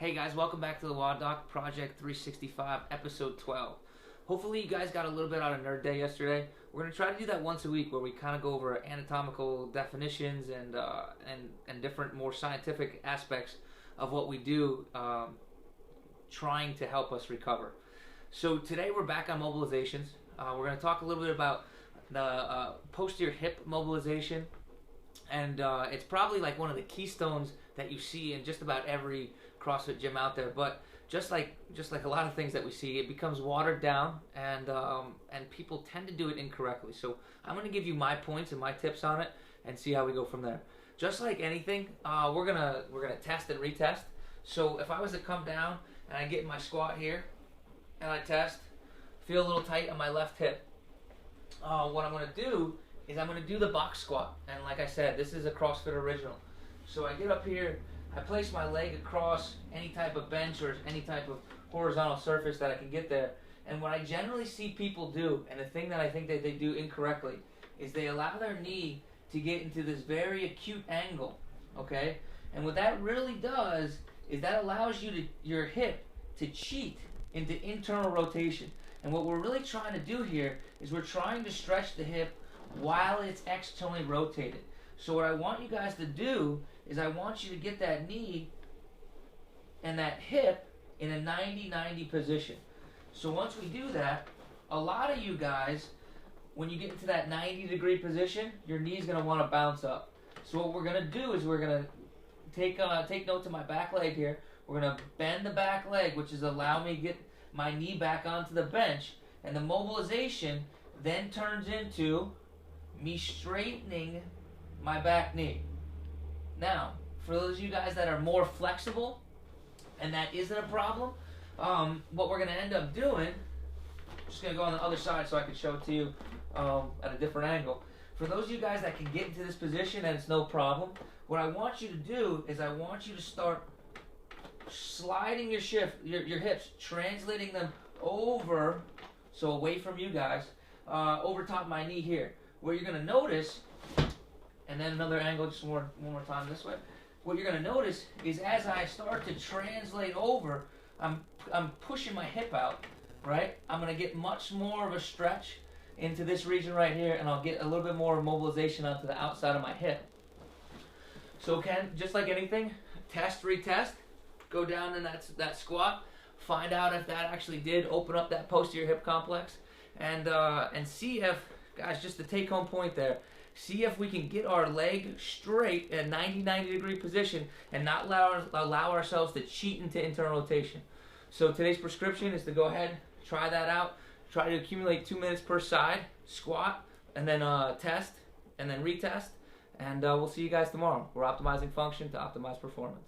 Hey guys, welcome back to the WODdoc Project365, episode 12. Hopefully you guys got a little bit out of Nerd Day yesterday. We're going to try to do that once a week where we kind of go over anatomical definitions and different more scientific aspects of what we do, trying to help us recover. So today we're back on mobilizations. We're going to talk a little bit about the posterior hip mobilization, and it's probably like one of the keystones that you see in just about every CrossFit gym out there. But just like a lot of things that we see, it becomes watered down, and people tend to do it incorrectly. So I'm going to give you my points and my tips on it, and see how we go from there. Just like anything, we're gonna test and retest. So if I was to come down and I get in my squat here, and I test, feel a little tight on my left hip, what I'm going to do is I'm going to do the box squat. And like I said, this is a CrossFit original. So I get up here, I place my leg across any type of bench or any type of horizontal surface that I can get there. And what I generally see people do, and the thing that I think that they do incorrectly, is they allow their knee to get into this very acute angle, okay? And what that really does is that allows your hip to cheat into internal rotation. And what we're really trying to do here is we're trying to stretch the hip while it's externally rotated. So what I want you guys to do is I want you to get that knee and that hip in a 90-90 position. So once we do that, a lot of you guys, when you get into that 90-degree position, your knee's going to want to bounce up. So what we're going to do is we're going to take note to my back leg here. We're going to bend the back leg, which is allow me to get my knee back onto the bench. And the mobilization then turns into me straightening my back knee. Now, for those of you guys that are more flexible and that isn't a problem, what we're going to end up doing, I'm just going to go on the other side so I can show it to you at a different angle. For those of you guys that can get into this position and it's no problem, what I want you to do is I want you to start sliding your hips, translating them over, so away from you guys, over top of my knee here. What you're going to notice, and then another angle, just one more time this way. What you're going to notice is as I start to translate over, I'm pushing my hip out, right? I'm going to get much more of a stretch into this region right here, and I'll get a little bit more mobilization onto the outside of my hip. So just like anything, test, retest, go down in that squat, find out if that actually did open up that posterior hip complex, and see if, guys, just the take-home point there, see if we can get our leg straight at 90 degree position and not allow ourselves to cheat into internal rotation. So today's prescription is to go ahead, try that out, try to accumulate 2 minutes per side, squat, and then test, and then retest, and we'll see you guys tomorrow. We're optimizing function to optimize performance.